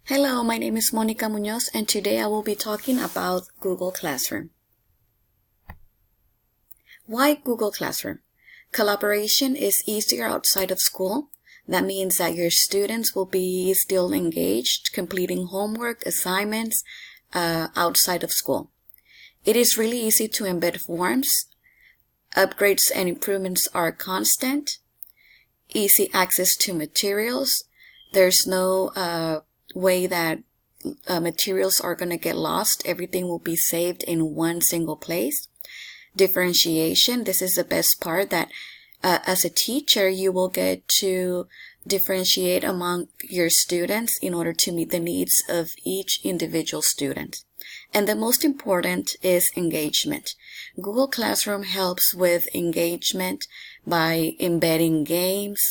Hello, my name is Monica Munoz, and today I will be talking about Google Classroom. Why Google Classroom? Collaboration is easier outside of school. That means that your students will be still engaged, completing homework, assignments outside of school. It is really easy to embed forms. Upgrades and improvements are constant. Easy access to materials. There's no way that materials are going to get lost. Everything will be saved in one single place. Differentiation. This is the best part, that as a teacher, you will get to differentiate among your students in order to meet the needs of each individual student. And the most important is engagement. Google Classroom helps with engagement by embedding games,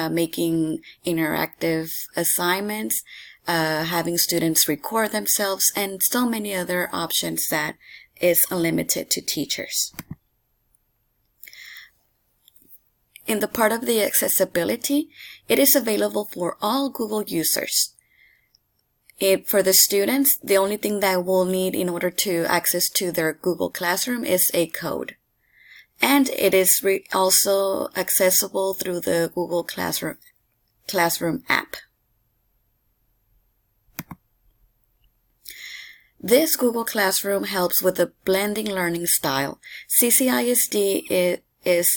making interactive assignments, having students record themselves, and so many other options that is unlimited to teachers. In the part of the accessibility, it is available for all Google users. For the students, the only thing that we'll need in order to access to their Google Classroom is a code. And it is also accessible through the Google Classroom app. This Google Classroom helps with the blending learning style. CCISD is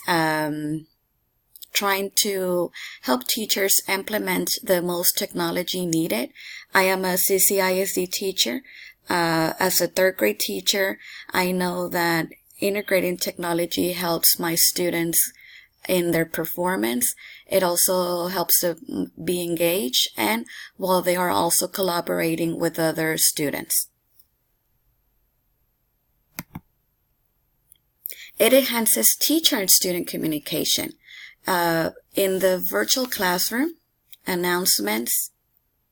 trying to help teachers implement the most technology needed. I am a CCISD teacher. As a third grade teacher, I know that integrating technology helps my students in their performance. It also helps them be engaged, and while they are also collaborating with other students. It enhances teacher and student communication. In the virtual classroom, announcements,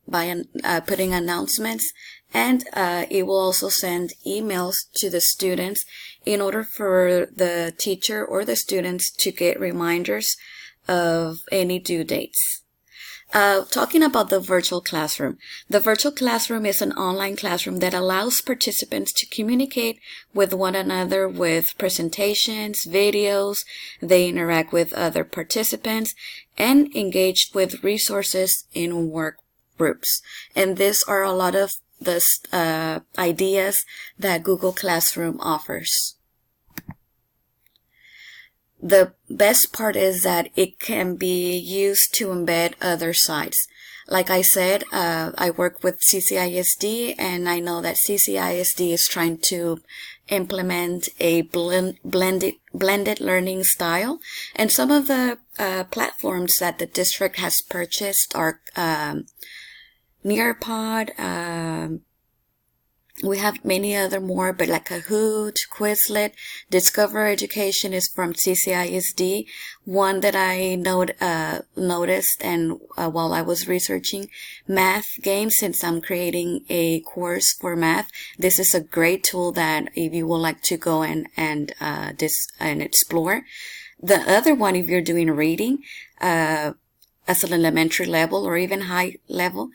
by putting announcements, and it will also send emails to the students in order for the teacher or the students to get reminders of any due dates. Talking about the virtual classroom. The virtual classroom is an online classroom that allows participants to communicate with one another with presentations, videos. They interact with other participants and engage with resources in work groups. And these are a lot of the ideas that Google Classroom offers. The best part is that it can be used to embed other sites. Like I said, I work with CCISD, and I know that CCISD is trying to implement a blended learning style. And some of the platforms that the district has purchased are Nearpod, we have many other more, but like Kahoot, Quizlet, Discover Education is from CCISD. One that I noticed and while I was researching, Math Games, since I'm creating a course for math, this is a great tool that if you would like to go and explore. The other one, if you're doing reading as an elementary level or even high level,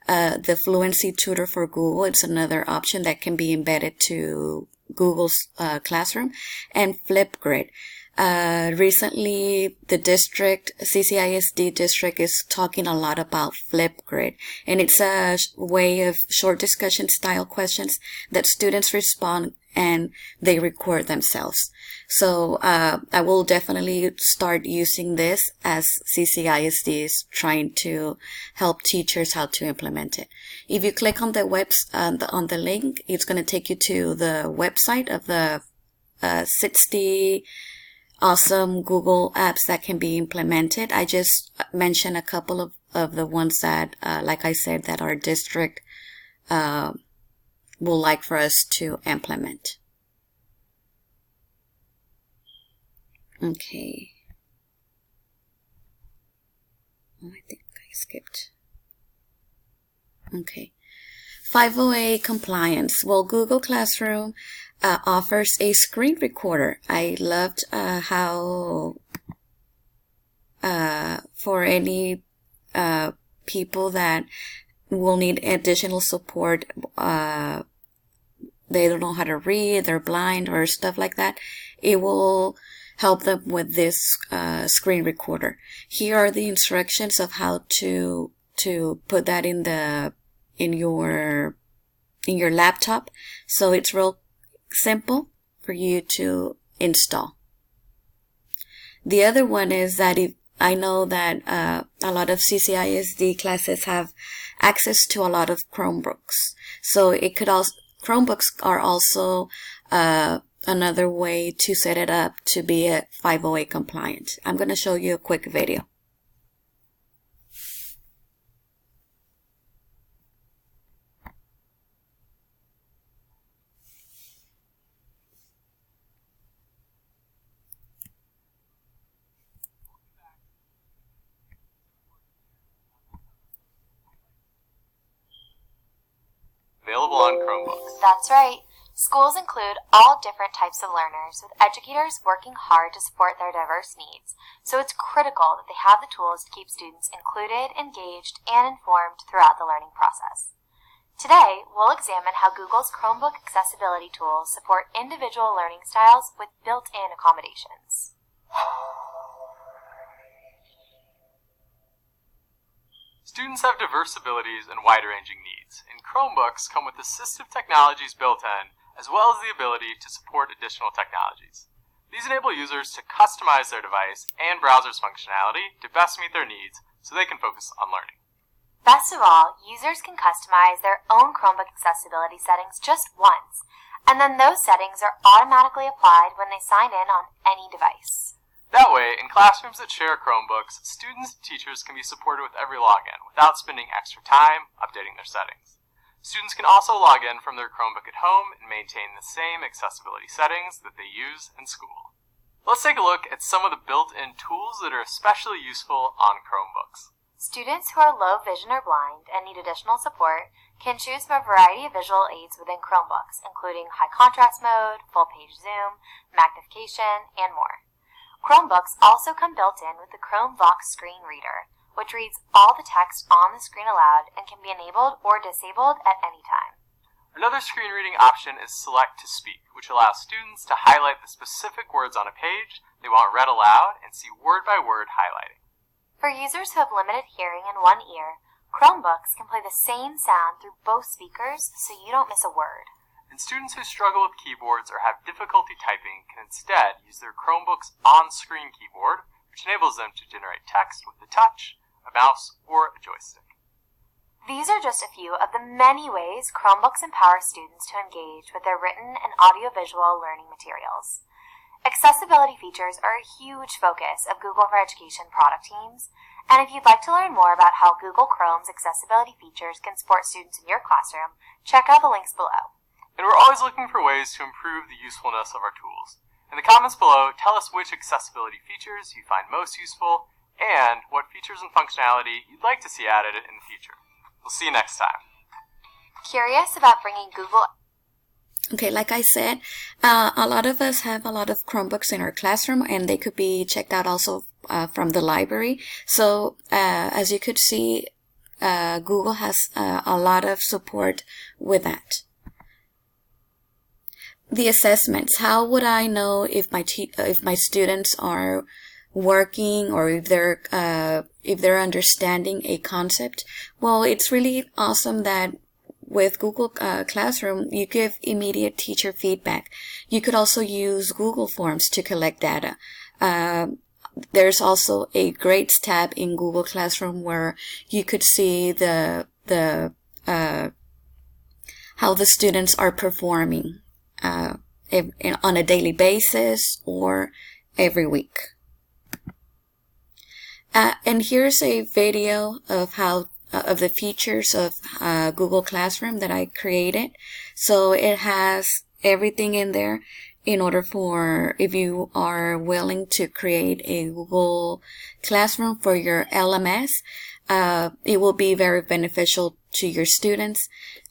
the Fluency Tutor for Google, it's another option that can be embedded to Google's Classroom, and Flipgrid. Recently, the CCISD district is talking a lot about Flipgrid, and it's a way of short discussion style questions that students respond and they record themselves. So I will definitely start using this as CCISD is trying to help teachers how to implement it. If you click on the on the link, it's going to take you to the website of the 60 awesome Google apps that can be implemented. I just mentioned a couple of the ones that, like I said, that our district will like for us to implement. Okay. Oh, I think I skipped. Okay. 508 compliance. Well, Google Classroom offers a screen recorder. I loved how for any people that will need additional support, they don't know how to read, they're blind or stuff like that, it will help them with this screen recorder. Here are the instructions of how to put that in your laptop. So it's real simple for you to install. The other one is that if I know that a lot of CCISD classes have access to a lot of Chromebooks. So it could also, Chromebooks are also another way to set it up to be a 508 compliant. I'm going to show you a quick video. Available on Chromebooks. That's right. Schools include all different types of learners, with educators working hard to support their diverse needs. So it's critical that they have the tools to keep students included, engaged, and informed throughout the learning process. Today, we'll examine how Google's Chromebook accessibility tools support individual learning styles with built-in accommodations. Students have diverse abilities and wide-ranging needs, and Chromebooks come with assistive technologies built in, as well as the ability to support additional technologies. These enable users to customize their device and browser's functionality to best meet their needs so they can focus on learning. Best of all, users can customize their own Chromebook accessibility settings just once, and then those settings are automatically applied when they sign in on any device. That way, in classrooms that share Chromebooks, students and teachers can be supported with every login without spending extra time updating their settings. Students can also log in from their Chromebook at home and maintain the same accessibility settings that they use in school. Let's take a look at some of the built-in tools that are especially useful on Chromebooks. Students who are low vision or blind and need additional support can choose from a variety of visual aids within Chromebooks, including high contrast mode, full page zoom, magnification, and more. Chromebooks also come built in with the ChromeVox screen reader, which reads all the text on the screen aloud and can be enabled or disabled at any time. Another screen reading option is Select to Speak, which allows students to highlight the specific words on a page they want read aloud and see word-by-word highlighting. For users who have limited hearing in one ear, Chromebooks can play the same sound through both speakers so you don't miss a word. And students who struggle with keyboards or have difficulty typing can instead use their Chromebook's on-screen keyboard, which enables them to generate text with a touch, a mouse, or a joystick. These are just a few of the many ways Chromebooks empower students to engage with their written and audiovisual learning materials. Accessibility features are a huge focus of Google for Education product teams, and if you'd like to learn more about how Google Chrome's accessibility features can support students in your classroom, check out the links below. And we're always looking for ways to improve the usefulness of our tools. In the comments below, tell us which accessibility features you find most useful and what features and functionality you'd like to see added in the future. We'll see you next time. Curious about bringing Google... Okay, like I said, a lot of us have a lot of Chromebooks in our classroom, and they could be checked out also from the library. So as you could see, Google has a lot of support with that. The assessments. How would I know if my students are working or if they're understanding a concept? Well, it's really awesome that with Google Classroom, you give immediate teacher feedback. You could also use Google Forms to collect data. There's also a grades tab in Google Classroom where you could see how the students are performing on a daily basis or every week. And here's a video of how of the features of Google Classroom that I created. So it has everything in there in order for, if you are willing to create a Google Classroom for your LMS, it will be very beneficial to your students,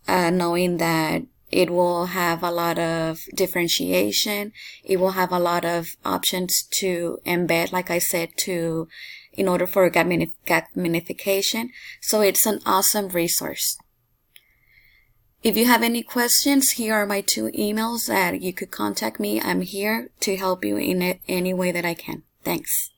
knowing that it will have a lot of differentiation. It will have a lot of options to embed, like I said, to in order for gamification. So it's an awesome resource. If you have any questions, here are my 2 emails that you could contact me. I'm here to help you in any way that I can. Thanks.